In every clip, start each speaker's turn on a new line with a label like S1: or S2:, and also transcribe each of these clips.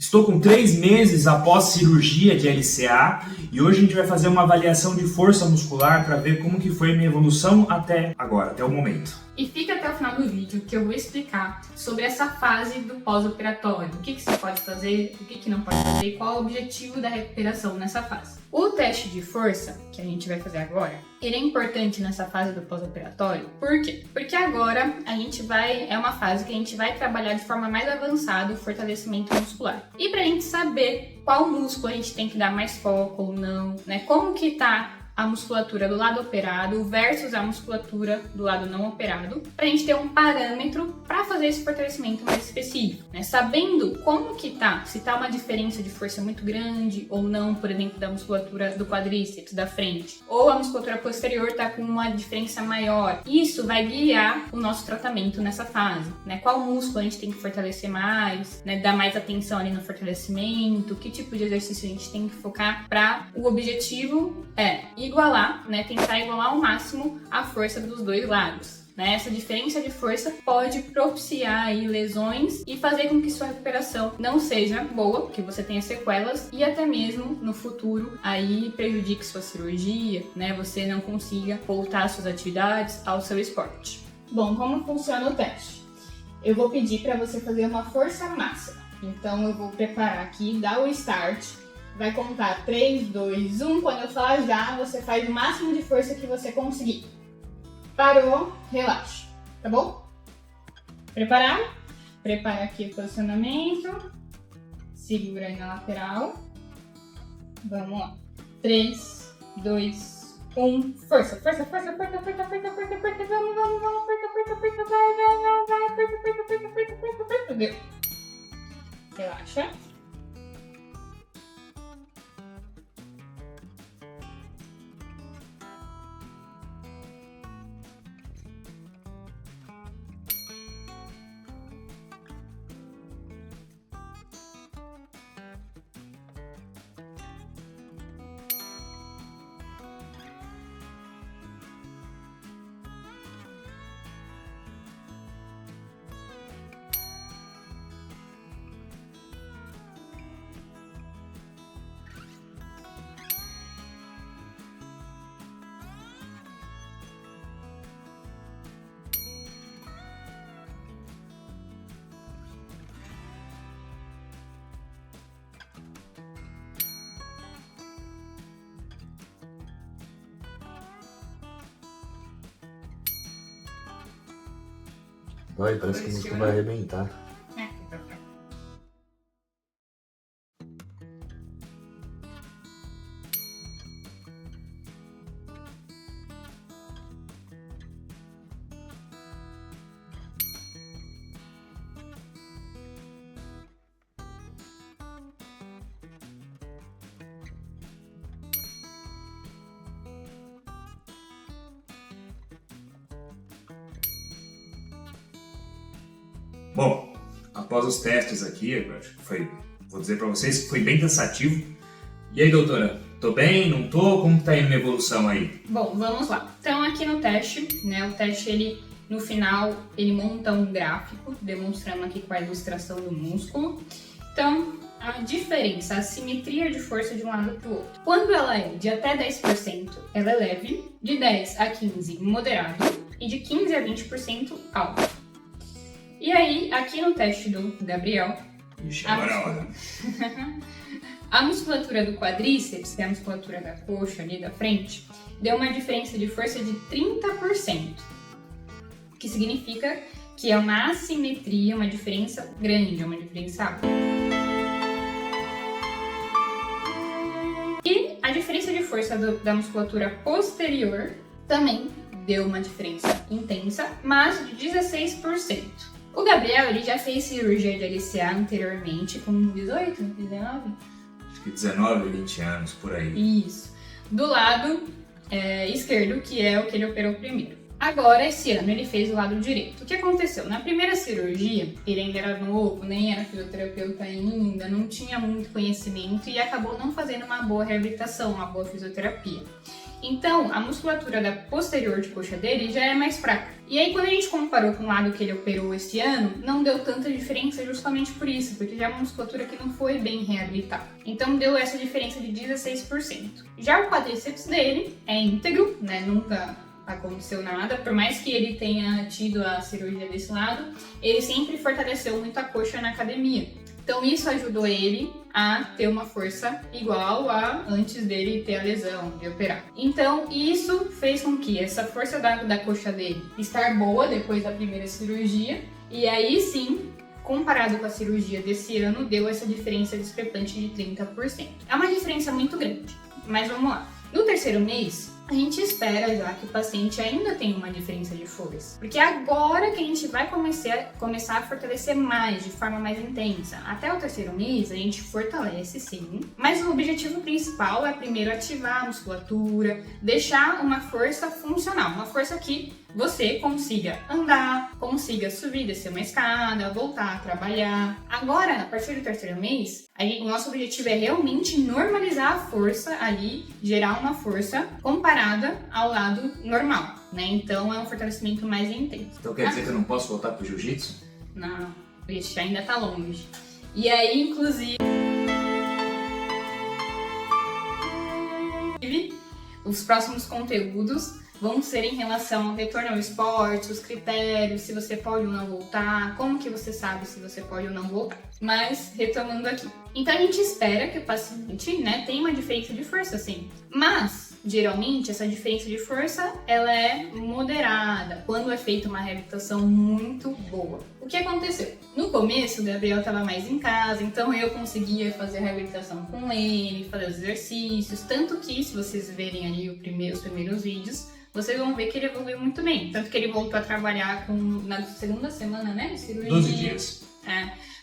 S1: Estou com 3 meses após cirurgia de LCA e hoje a gente vai fazer uma avaliação de força muscular para ver como que foi minha evolução até agora, até o momento.
S2: E fica até o final do vídeo que eu vou explicar sobre essa fase do pós-operatório, o que você pode fazer, o que não pode fazer e qual é o objetivo da recuperação nessa fase. O teste de força, que a gente vai fazer agora, ele é importante nessa fase do pós-operatório. Por quê? Porque agora é uma fase que a gente vai trabalhar de forma mais avançada o fortalecimento muscular. E pra gente saber qual músculo a gente tem que dar mais foco ou não, né? Como que tá a musculatura do lado operado versus a musculatura do lado não operado, para a gente ter um parâmetro para fazer esse fortalecimento mais específico, né? Sabendo como que tá, se tá uma diferença de força muito grande ou não, por exemplo, da musculatura do quadríceps da frente, ou a musculatura posterior tá com uma diferença maior, isso vai guiar o nosso tratamento nessa fase, né? Qual músculo a gente tem que fortalecer mais, né? Dar mais atenção ali no fortalecimento, que tipo de exercício a gente tem que focar para o objetivo igualar, né, tentar igualar ao máximo a força dos dois lados. Né? Essa diferença de força pode propiciar aí lesões e fazer com que sua recuperação não seja boa, que você tenha sequelas e até mesmo no futuro aí prejudique sua cirurgia, né? Você não consiga voltar às suas atividades, ao seu esporte. Bom, como funciona o teste? Eu vou pedir para você fazer uma força máxima. Então eu vou preparar aqui, dar o start. Vai contar 3, 2, 1. Quando eu falar já, você faz o máximo de força que você conseguir. Parou, relaxa, tá bom? Preparado? Prepara aqui o posicionamento. Segura aí na lateral. Vamos lá. 3, 2, 1. Força, força, força, aperta, aperta, aperta, aperta, aperta. Vamos, vamos, vamos, aperta, aperta, aperta, vai, vai, vai, vai, aperta, aperta, aperta, aperta, aperta, aperta. Deu. Relaxa.
S3: Vai, parece que o músculo vai arrebentar.
S1: Bom, após os testes aqui, eu acho que vou dizer para vocês que foi bem cansativo. E aí, doutora? Tô bem? Não tô? Como que tá indo minha evolução aí?
S2: Bom, vamos lá. Então aqui no teste, né, o teste no final ele monta um gráfico demonstrando aqui com a ilustração do músculo. Então, a diferença, a simetria de força de um lado para o outro. Quando ela é de até 10%, ela é leve, de 10 a 15, moderado, e de 15 a 20%, alto. E aí, aqui no teste do Gabriel,
S1: Ixi, agora é a hora.
S2: A musculatura do quadríceps, que é a musculatura da coxa ali da frente, deu uma diferença de força de 30%, que significa que é uma assimetria, uma diferença grande, uma diferença alta. E a diferença de força da musculatura posterior também deu uma diferença intensa, mas de 16%. O Gabriel ele já fez cirurgia de LCA anteriormente, com 18, 19?
S1: Acho que 19, 20 anos, por aí.
S2: Isso. Do lado esquerdo, que é o que ele operou primeiro. Agora, esse ano, ele fez o lado direito. O que aconteceu? Na primeira cirurgia, ele ainda era novo, nem era fisioterapeuta ainda, não tinha muito conhecimento e acabou não fazendo uma boa reabilitação, uma boa fisioterapia. Então, a musculatura da posterior de coxa dele já é mais fraca. E aí, quando a gente comparou com o lado que ele operou este ano, não deu tanta diferença justamente por isso, porque já é uma musculatura que não foi bem reabilitada. Então, deu essa diferença de 16%. Já o quadríceps dele é íntegro, né? Nunca aconteceu nada, por mais que ele tenha tido a cirurgia desse lado, ele sempre fortaleceu muito a coxa na academia. Então isso ajudou ele a ter uma força igual a antes dele ter a lesão, de operar. Então isso fez com que essa força da coxa dele estar boa depois da primeira cirurgia, e aí sim, comparado com a cirurgia desse ano, deu essa diferença discrepante de 30%. É uma diferença muito grande, mas vamos lá. No terceiro mês, a gente espera já que o paciente ainda tenha uma diferença de força. Porque é agora que a gente vai começar a fortalecer mais, de forma mais intensa. Até o terceiro mês, a gente fortalece sim, mas o objetivo principal é primeiro ativar a musculatura, deixar uma força funcional, uma força que você consiga andar, consiga subir, descer uma escada, voltar a trabalhar. Agora, a partir do terceiro mês, o nosso objetivo é realmente normalizar a força ali, gerar uma força comparada ao lado normal, né? Então é um fortalecimento mais intenso.
S1: Então quer dizer que eu não posso voltar pro jiu-jitsu?
S2: Não, isso ainda tá longe. E aí, inclusive, os próximos conteúdos vão ser em relação ao retorno ao esporte, os critérios, se você pode ou não voltar, como que você sabe se você pode ou não voltar. Mas, retomando aqui. Então, a gente espera que o paciente, né, tenha uma diferença de força, sim. Mas, geralmente, essa diferença de força, ela é moderada, quando é feita uma reabilitação muito boa. O que aconteceu? No começo, o Gabriel estava mais em casa, então eu conseguia fazer a reabilitação com ele, fazer os exercícios, tanto que, se vocês verem ali os primeiros vídeos, vocês vão ver que ele evoluiu muito bem. Tanto que ele voltou a trabalhar na segunda semana, né, de cirurgia.
S1: 12 dias.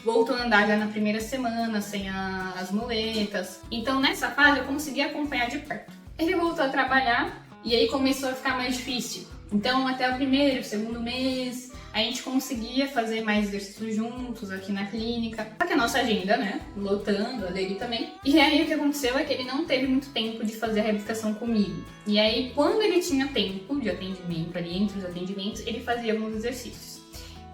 S2: Voltou a andar já na primeira semana, sem as muletas. Então, nessa fase, eu consegui acompanhar de perto. Ele voltou a trabalhar e aí começou a ficar mais difícil. Então, até o primeiro, segundo mês, a gente conseguia fazer mais exercícios juntos aqui na clínica. Só que a nossa agenda, né, lotando, a dele também. E aí, o que aconteceu é que ele não teve muito tempo de fazer a reabilitação comigo. E aí, quando ele tinha tempo de atendimento ali, entre os atendimentos, ele fazia alguns exercícios.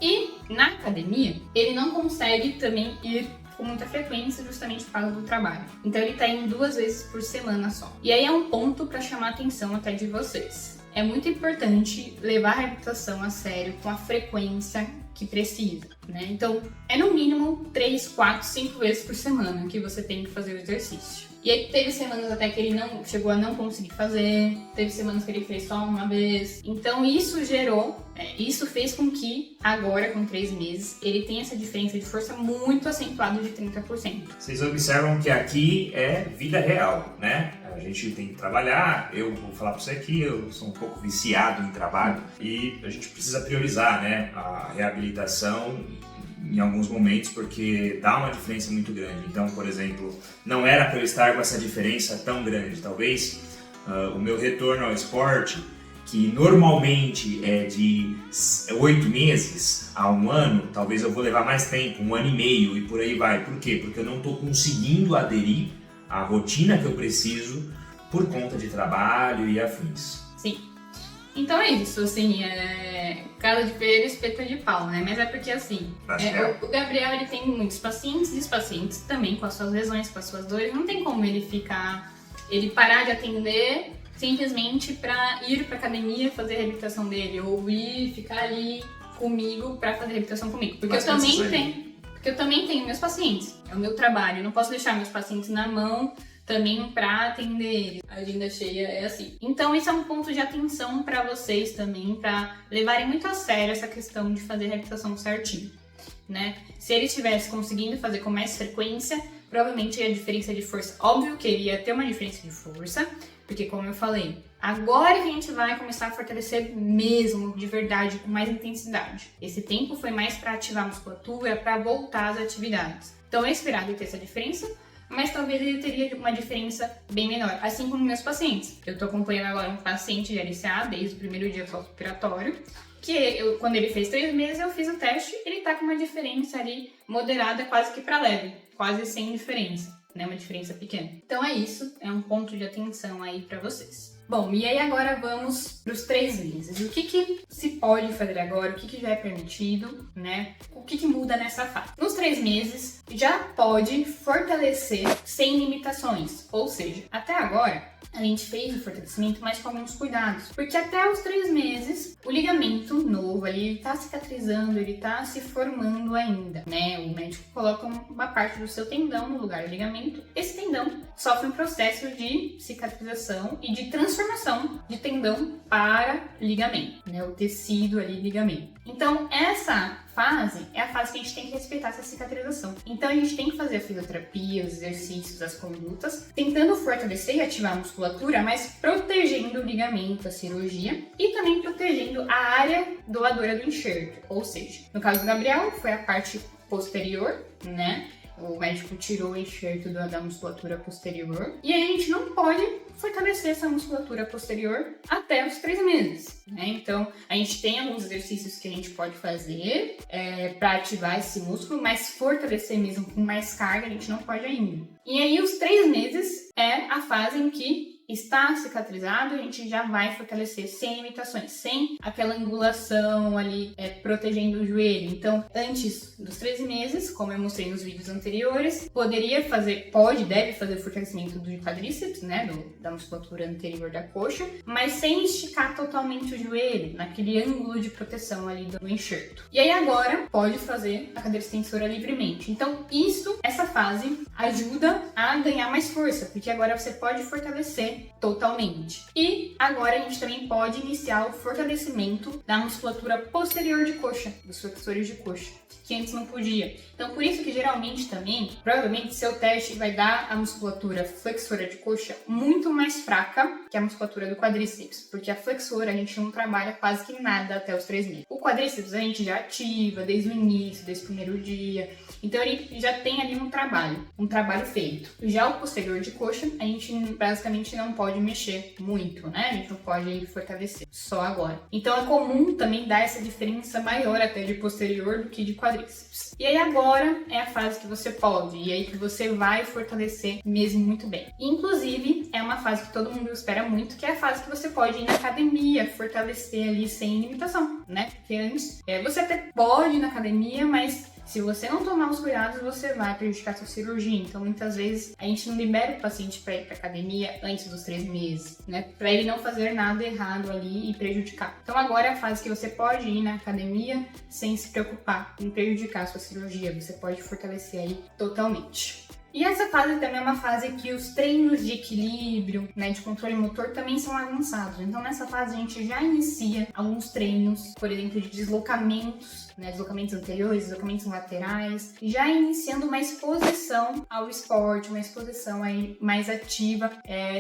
S2: E na academia, ele não consegue também ir com muita frequência justamente por causa do trabalho. Então ele tá indo 2 vezes por semana só. E aí é um ponto para chamar a atenção até de vocês. É muito importante levar a reabilitação a sério com a frequência que precisa, né? Então, é no mínimo 3, 4, 5 vezes por semana que você tem que fazer o exercício. E aí teve semanas até que ele não chegou a não conseguir fazer, teve semanas que ele fez só uma vez. Então isso isso fez com que agora, com 3 meses, ele tenha essa diferença de força muito acentuada de 30%.
S1: Vocês observam que aqui é vida real, né? A gente tem que trabalhar, eu vou falar pra você que eu sou um pouco viciado em trabalho e a gente precisa priorizar, né, a reabilitação em alguns momentos, porque dá uma diferença muito grande. Então, por exemplo, não era para eu estar com essa diferença tão grande. Talvez o meu retorno ao esporte, que normalmente é de 8 meses a 1 ano, talvez eu vou levar mais tempo, 1 ano e meio e por aí vai. Por quê? Porque eu não estou conseguindo aderir à rotina que eu preciso por conta de trabalho e afins.
S2: Sim. Então é isso, assim, casa de feira, espeta de pau, né? Mas é porque, assim, o Gabriel, ele tem muitos pacientes e os pacientes também com as suas lesões, com as suas dores. Não tem como ele parar de atender simplesmente pra ir pra academia fazer a reabilitação dele, ou ficar ali comigo pra fazer a reabilitação comigo. Porque eu também tenho meus pacientes, é o meu trabalho, eu não posso deixar meus pacientes na mão também para atender eles. A agenda cheia é assim. Então isso é um ponto de atenção para vocês também, para levarem muito a sério essa questão de fazer a reabilitação certinho, né? Se ele estivesse conseguindo fazer com mais frequência, provavelmente a diferença de força, óbvio que ele ia ter uma diferença de força, porque como eu falei, agora que a gente vai começar a fortalecer mesmo, de verdade, com mais intensidade. Esse tempo foi mais para ativar a musculatura, para voltar às atividades. Então é esperado ter essa diferença, mas talvez ele teria uma diferença bem menor, assim como meus pacientes. Eu tô acompanhando agora um paciente de LCA desde o primeiro dia pós-operatório, quando ele fez 3 meses, eu fiz o teste, ele tá com uma diferença ali moderada, quase que para leve, quase sem diferença, né? Uma diferença pequena. Então é isso, é um ponto de atenção aí para vocês. Bom, e aí agora vamos para os 3 meses. O que se pode fazer agora? O que já é permitido, né? O que muda nessa fase? Nos 3 meses, já pode fortalecer sem limitações. Ou seja, até agora, a gente fez o fortalecimento, mas com alguns cuidados. Porque até os 3 meses, o ligamento novo ali, ele tá cicatrizando, ele tá se formando ainda, né? O médico coloca uma parte do seu tendão no lugar do ligamento. Esse tendão sofre um processo de cicatrização e de transformação de tendão para ligamento, né? O tecido ali, ligamento. Então, essa fase é a fase que a gente tem que respeitar essa cicatrização. Então, a gente tem que fazer a fisioterapia, os exercícios, as condutas, tentando fortalecer e ativar a musculatura, mas protegendo o ligamento, a cirurgia, e também protegendo a área doadora do enxerto. Ou seja, no caso do Gabriel, foi a parte posterior, né? O médico tirou o enxerto da musculatura posterior. E aí a gente não pode fortalecer essa musculatura posterior até os 3 meses, né? Então, a gente tem alguns exercícios que a gente pode fazer para ativar esse músculo, mas fortalecer mesmo com mais carga a gente não pode ainda. E aí os 3 meses é a fase em que está cicatrizado, a gente já vai fortalecer sem limitações, sem aquela angulação ali protegendo o joelho. Então, antes dos 13 meses, como eu mostrei nos vídeos anteriores, deve fazer o fortalecimento do quadríceps, né, da musculatura anterior da coxa, mas sem esticar totalmente o joelho, naquele ângulo de proteção ali do enxerto. E aí agora pode fazer a cadeira extensora livremente. Então, essa fase ajuda a ganhar mais força, porque agora você pode fortalecer totalmente. E agora a gente também pode iniciar o fortalecimento da musculatura posterior de coxa, dos flexores de coxa, que antes não podia. Então, por isso que geralmente também, provavelmente seu teste vai dar a musculatura flexora de coxa muito mais fraca que a musculatura do quadríceps, porque a flexora a gente não trabalha quase que nada até os 3 meses. O quadríceps a gente já ativa desde o início, desde o primeiro dia. Então, ele já tem ali um trabalho feito. Já o posterior de coxa, a gente basicamente não pode mexer muito, né? A gente não pode fortalecer, só agora. Então, é comum também dar essa diferença maior até de posterior do que de quadríceps. E aí, agora é a fase que você pode, e aí que você vai fortalecer mesmo muito bem. Inclusive, é uma fase que todo mundo espera muito, que é a fase que você pode ir na academia, fortalecer ali sem limitação, né? Porque antes, você até pode ir na academia, mas se você não tomar os cuidados, você vai prejudicar a sua cirurgia. Então, muitas vezes, a gente não libera o paciente para ir para academia antes dos 3 meses, né? Para ele não fazer nada errado ali e prejudicar. Então, agora é a fase que você pode ir na academia sem se preocupar em prejudicar a sua cirurgia. Você pode fortalecer aí totalmente. E essa fase também é uma fase que os treinos de equilíbrio, né, de controle motor também são avançados. Então, nessa fase, a gente já inicia alguns treinos, por exemplo, de deslocamentos, né, deslocamentos anteriores, deslocamentos laterais, já iniciando uma exposição ao esporte, uma exposição aí mais ativa,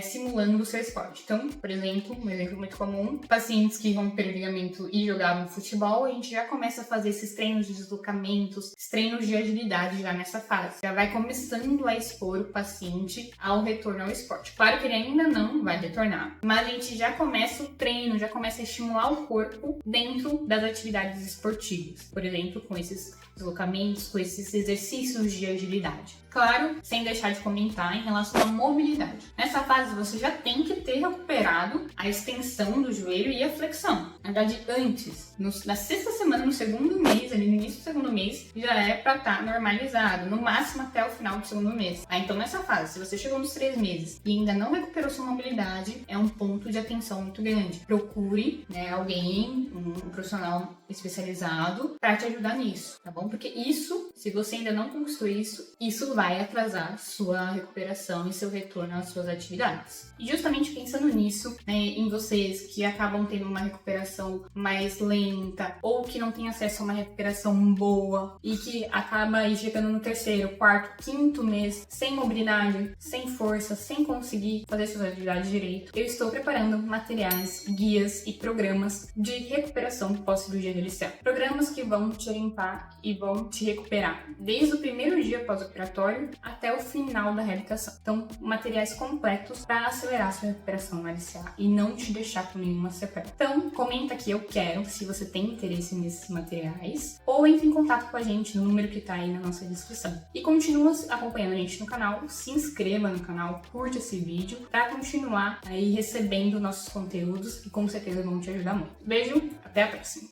S2: simulando o seu esporte. Então, por exemplo, um exemplo muito comum, pacientes que romperam o ligamento e jogavam futebol, a gente já começa a fazer esses treinos de deslocamentos, esses treinos de agilidade já nessa fase. Já vai começando a expor o paciente ao retorno ao esporte. Claro que ele ainda não vai retornar, mas a gente já começa o treino, já começa a estimular o corpo dentro das atividades esportivas. Por exemplo, com esses deslocamentos, com esses exercícios de agilidade. Claro, sem deixar de comentar em relação à mobilidade. Nessa fase, você já tem que ter recuperado a extensão do joelho e a flexão. Na verdade, antes, na 6ª semana, no 2º mês, ali no início do 2º mês, já é para estar normalizado, no máximo até o final do 2º mês. Então, nessa fase, se você chegou nos 3 meses e ainda não recuperou sua mobilidade, é um ponto de atenção muito grande. Procure, né, alguém, um profissional especializado, para te ajudar nisso, tá bom? Porque isso, se você ainda não conquistou isso vai atrasar sua recuperação e seu retorno às suas atividades. E justamente pensando nisso, né, em vocês que acabam tendo uma recuperação mais lenta ou que não tem acesso a uma recuperação boa e que acaba aí chegando no 3º, 4º, 5º mês sem mobilidade, sem força, sem conseguir fazer suas atividades direito, eu estou preparando materiais, guias e programas de recuperação pós-cirurgia de LCA. Programas que vão te orientar e vão te recuperar desde o primeiro dia pós-operatório até o final da reabilitação. Então, materiais completos para acelerar sua recuperação no LCA e não te deixar com nenhuma sequela. Então, comente comenta aqui eu quero, se você tem interesse nesses materiais, ou entre em contato com a gente no número que tá aí na nossa descrição. E continua acompanhando a gente no canal, se inscreva no canal, curte esse vídeo para continuar aí recebendo nossos conteúdos que com certeza vão te ajudar muito. Beijo, até a próxima!